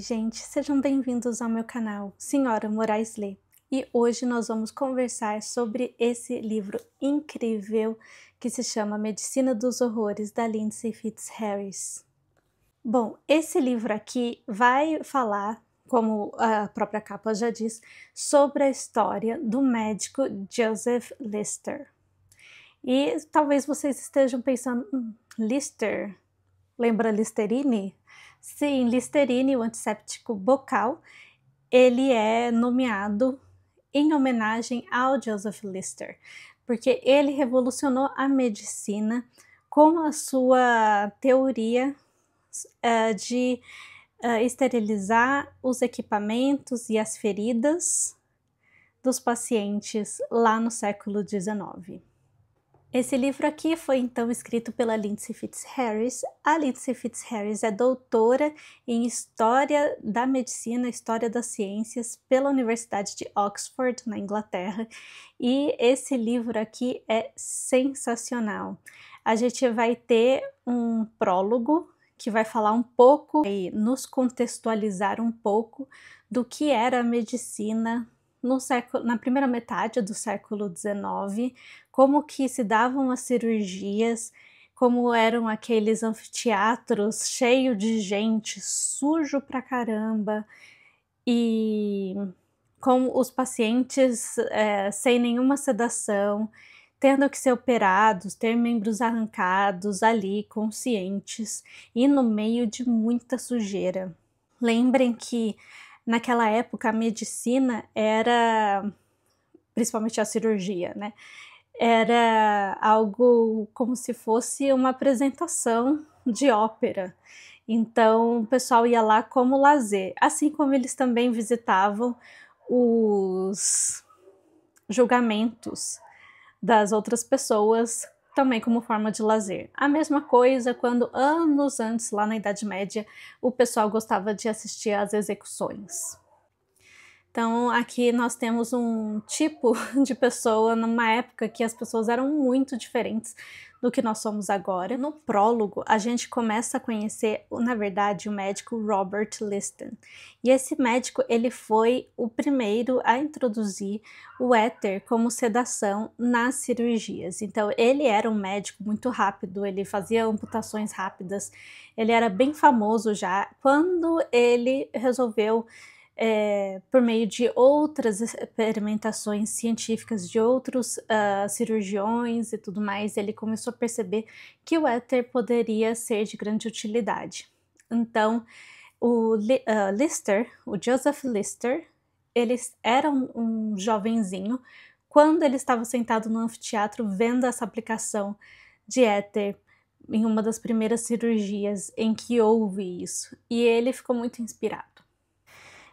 Oi, gente, sejam bem-vindos ao meu canal, Senhora Moraes Lê. E hoje nós vamos conversar sobre esse livro incrível que se chama Medicina dos Horrores, da Lindsay Fitzharris. Bom, esse livro aqui vai falar, como a própria capa já diz, sobre a história do médico Joseph Lister. E talvez vocês estejam pensando, Lister? Lembra Listerine? Sim, Listerine, o antisséptico bucal, ele é nomeado em homenagem ao Joseph Lister, porque ele revolucionou a medicina com a sua teoria de esterilizar os equipamentos e as feridas dos pacientes lá no século XIX. Esse livro aqui foi então escrito pela Lindsay Fitzharris. A Lindsay Fitzharris é doutora em História da Medicina, História das Ciências pela Universidade de Oxford, na Inglaterra, e esse livro aqui é sensacional. A gente vai ter um prólogo que vai falar um pouco e nos contextualizar um pouco do que era a medicina na primeira metade do século XIX, como que se davam as cirurgias, como eram aqueles anfiteatros cheios de gente, sujo pra caramba, e com os pacientes sem nenhuma sedação, tendo que ser operados, ter membros arrancados ali, conscientes, e no meio de muita sujeira. Lembrem que naquela época a medicina era, principalmente a cirurgia, né? Era algo como se fosse uma apresentação de ópera. Então o pessoal ia lá como lazer, assim como eles também visitavam os julgamentos das outras pessoas, também como forma de lazer. A mesma coisa quando anos antes, lá na Idade Média, o pessoal gostava de assistir às execuções. Então aqui nós temos um tipo de pessoa numa época que as pessoas eram muito diferentes do que nós somos agora. No prólogo a gente começa a conhecer, na verdade, o médico Robert Liston. E esse médico, ele foi o primeiro a introduzir o éter como sedação nas cirurgias. Então ele era um médico muito rápido, ele fazia amputações rápidas, ele era bem famoso já quando ele resolveu, por meio de outras experimentações científicas de outros cirurgiões e tudo mais, ele começou a perceber que o éter poderia ser de grande utilidade. Então, o Joseph Lister, ele era um jovenzinho quando ele estava sentado no anfiteatro vendo essa aplicação de éter em uma das primeiras cirurgias em que houve isso, e ele ficou muito inspirado.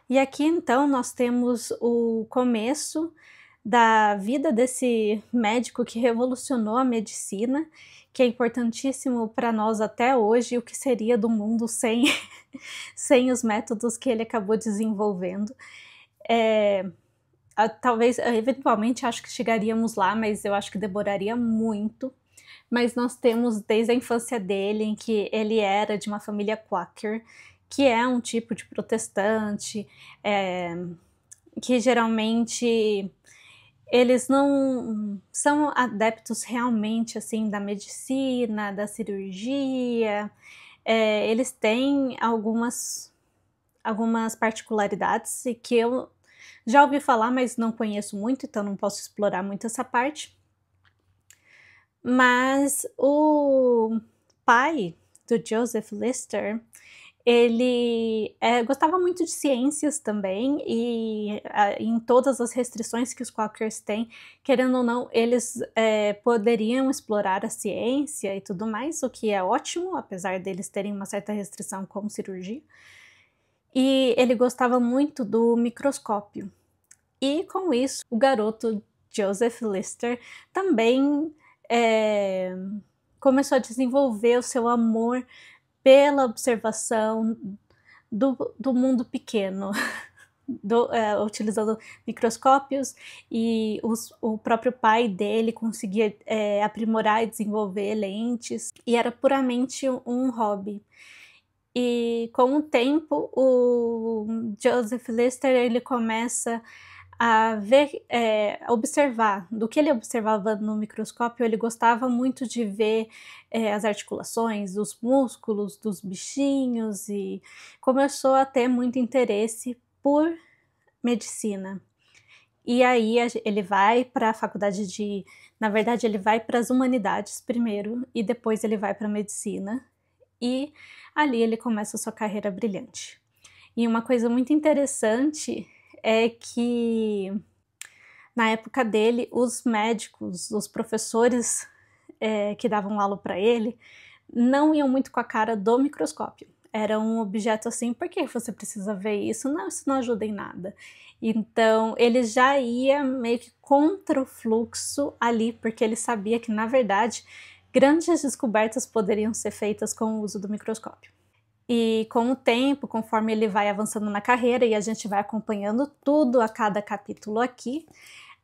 E aqui então nós temos o começo da vida desse médico que revolucionou a medicina, que é importantíssimo para nós até hoje, o que seria do mundo sem, sem os métodos que ele acabou desenvolvendo. Talvez, eventualmente, acho que chegaríamos lá, mas eu acho que demoraria muito. Mas nós temos desde a infância dele, em que ele era de uma família Quaker, que é um tipo de protestante, que geralmente eles não são adeptos realmente assim da medicina, da cirurgia. Eles têm algumas particularidades que eu já ouvi falar, mas não conheço muito, então não posso explorar muito essa parte. Mas o pai do Joseph Lister, ele gostava muito de ciências também, e em todas as restrições que os Quakers têm, querendo ou não, eles poderiam explorar a ciência e tudo mais, o que é ótimo, apesar deles terem uma certa restrição como cirurgia. E ele gostava muito do microscópio. E com isso, o garoto Joseph Lister também começou a desenvolver o seu amor pela observação do mundo pequeno, utilizando microscópios, e o próprio pai dele conseguia aprimorar e desenvolver lentes, e era puramente um hobby. E com o tempo, o Joseph Lister ele começa a ver, observar. Do que ele observava no microscópio, ele gostava muito de ver as articulações, os músculos dos bichinhos e começou a ter muito interesse por medicina. E aí ele vai para a faculdade de, na verdade ele vai para as humanidades primeiro e depois ele vai para a medicina e ali ele começa a sua carreira brilhante. E uma coisa muito interessante é que na época dele os médicos, os professores que davam aula para ele não iam muito com a cara do microscópio. Era um objeto assim, por que você precisa ver isso? Não, isso não ajuda em nada. Então, ele já ia meio que contra o fluxo ali, porque ele sabia que, na verdade, grandes descobertas poderiam ser feitas com o uso do microscópio. E com o tempo, conforme ele vai avançando na carreira e a gente vai acompanhando tudo a cada capítulo aqui,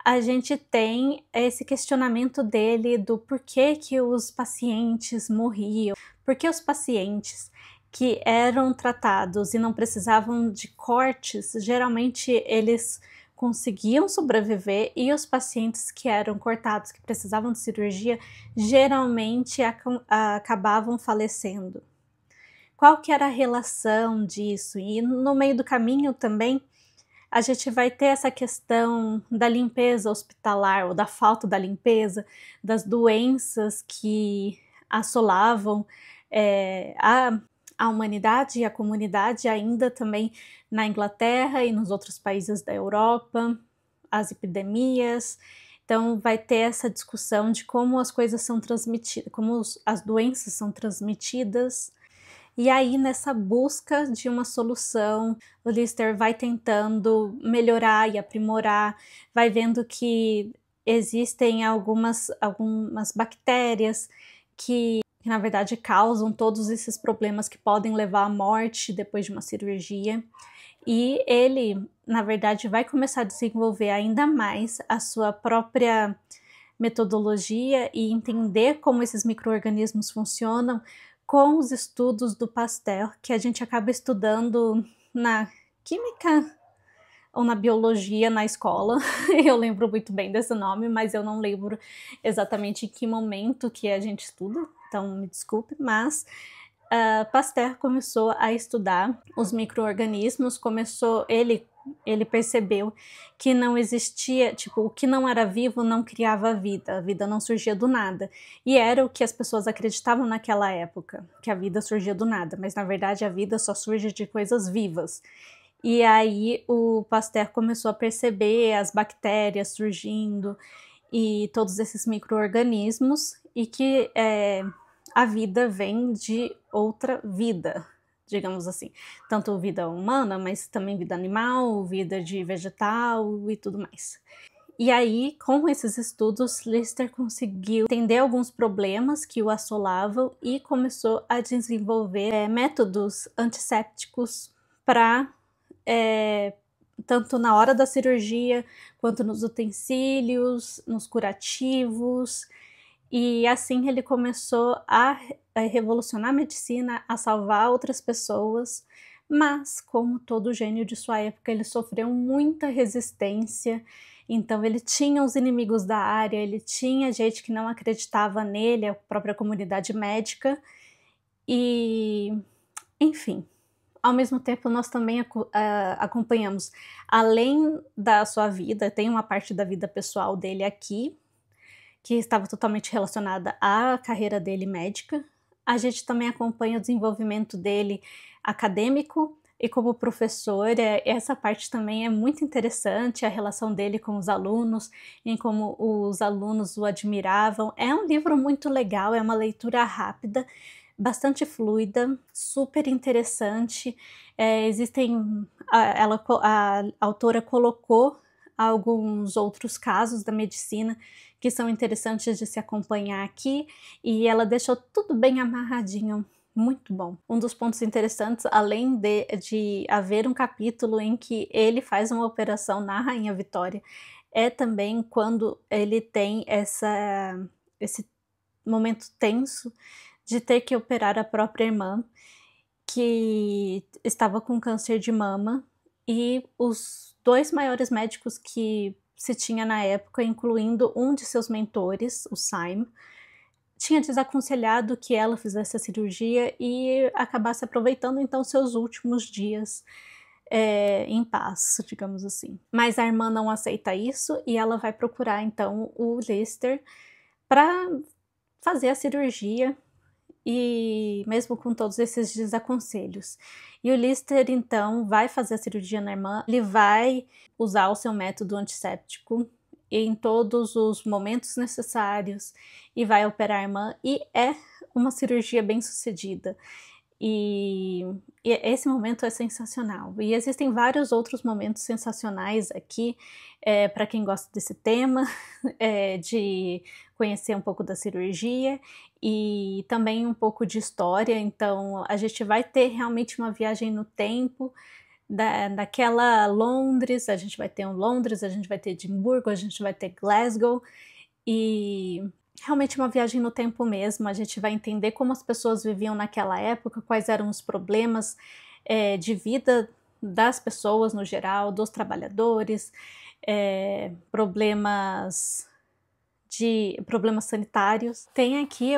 a gente tem esse questionamento dele do porquê que os pacientes morriam, porque os pacientes que eram tratados e não precisavam de cortes, geralmente eles conseguiam sobreviver e os pacientes que eram cortados, que precisavam de cirurgia, geralmente acabavam falecendo. Qual que era a relação disso? E no meio do caminho também a gente vai ter essa questão da limpeza hospitalar ou da falta da limpeza, das doenças que assolavam a humanidade e a comunidade ainda também na Inglaterra e nos outros países da Europa, as epidemias. Então vai ter essa discussão de como as coisas são transmitidas, como as doenças são transmitidas. E aí, nessa busca de uma solução, o Lister vai tentando melhorar e aprimorar, vai vendo que existem algumas bactérias que na verdade causam todos esses problemas que podem levar à morte depois de uma cirurgia. E ele, na verdade, vai começar a desenvolver ainda mais a sua própria metodologia e entender como esses micro-organismos funcionam com os estudos do Pasteur, que a gente acaba estudando na química ou na biologia na escola. Eu lembro muito bem desse nome, mas eu não lembro exatamente em que momento que a gente estuda, então me desculpe, mas Pasteur começou a estudar os micro-organismos, ele percebeu que não existia, tipo, o que não era vivo não criava vida, a vida não surgia do nada. E era o que as pessoas acreditavam naquela época, que a vida surgia do nada, mas na verdade a vida só surge de coisas vivas. E aí o Pasteur começou a perceber as bactérias surgindo e todos esses micro-organismos e que a vida vem de outra vida, digamos assim. Tanto vida humana, mas também vida animal, vida de vegetal e tudo mais. E aí, com esses estudos, Lister conseguiu entender alguns problemas que o assolavam e começou a desenvolver métodos antissépticos para tanto na hora da cirurgia, quanto nos utensílios, nos curativos. E assim ele começou a revolucionar a medicina, a salvar outras pessoas, mas como todo gênio de sua época, ele sofreu muita resistência, então ele tinha os inimigos da área, ele tinha gente que não acreditava nele, a própria comunidade médica, e enfim. Ao mesmo tempo, nós também acompanhamos, além da sua vida, tem uma parte da vida pessoal dele aqui, que estava totalmente relacionada à carreira dele médica. A gente também acompanha o desenvolvimento dele acadêmico e como professor. Essa parte também é muito interessante, a relação dele com os alunos, em como os alunos o admiravam. É um livro muito legal, é uma leitura rápida, bastante fluida, super interessante. A autora colocou alguns outros casos da medicina que são interessantes de se acompanhar aqui, e ela deixou tudo bem amarradinho, muito bom. Um dos pontos interessantes, além de haver um capítulo em que ele faz uma operação na Rainha Vitória, é também quando ele tem esse momento tenso de ter que operar a própria irmã, que estava com câncer de mama, e os 2 maiores médicos que se tinha na época, incluindo um de seus mentores, o Syme, tinha desaconselhado que ela fizesse a cirurgia e acabasse aproveitando então seus últimos dias em paz, digamos assim. Mas a irmã não aceita isso e ela vai procurar então o Lister para fazer a cirurgia, e mesmo com todos esses desaconselhos. E o Lister então vai fazer a cirurgia na irmã, ele vai usar o seu método antisséptico em todos os momentos necessários e vai operar a irmã, e é uma cirurgia bem sucedida. E esse momento é sensacional. E existem vários outros momentos sensacionais aqui, para quem gosta desse tema, de conhecer um pouco da cirurgia e também um pouco de história. Então a gente vai ter realmente uma viagem no tempo daquela Londres, a gente vai ter um Londres, a gente vai ter Edimburgo, a gente vai ter Glasgow, e realmente uma viagem no tempo mesmo. A gente vai entender como as pessoas viviam naquela época, quais eram os problemas de vida das pessoas no geral, dos trabalhadores, problemas sanitários. Tem aqui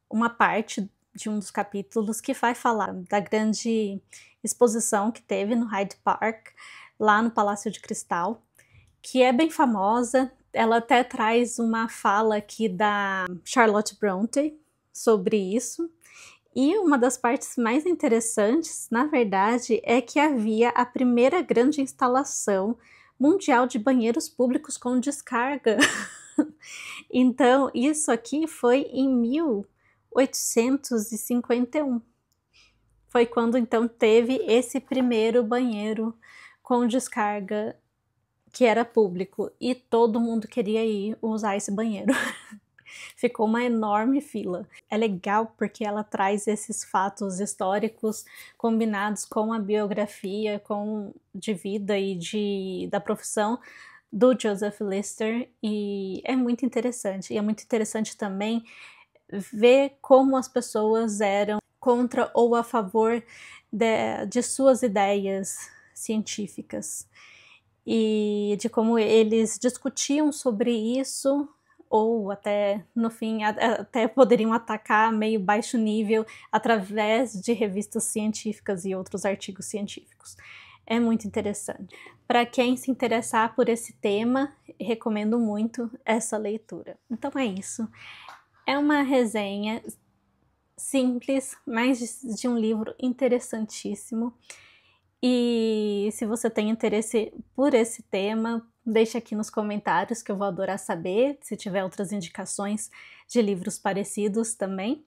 uma parte de um dos capítulos que vai falar da grande exposição que teve no Hyde Park, lá no Palácio de Cristal, que é bem famosa. Ela até traz uma fala aqui da Charlotte Brontë sobre isso. E uma das partes mais interessantes, na verdade, é que havia a primeira grande instalação mundial de banheiros públicos com descarga. Então, isso aqui foi em 1851. Foi quando então teve esse primeiro banheiro com descarga que era público, e todo mundo queria ir usar esse banheiro. Ficou uma enorme fila. É legal porque ela traz esses fatos históricos combinados com a biografia de vida e da profissão do Joseph Lister, e é muito interessante. E é muito interessante também ver como as pessoas eram contra ou a favor de suas ideias científicas, e de como eles discutiam sobre isso, ou até, no fim, até poderiam atacar meio baixo nível através de revistas científicas e outros artigos científicos. É muito interessante. Para quem se interessar por esse tema, recomendo muito essa leitura. Então é isso. É uma resenha simples, mas de um livro interessantíssimo. E se você tem interesse por esse tema, deixa aqui nos comentários que eu vou adorar saber, se tiver outras indicações de livros parecidos também.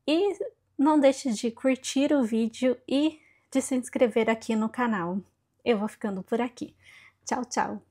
E não deixe de curtir o vídeo e de se inscrever aqui no canal. Eu vou ficando por aqui. Tchau, tchau!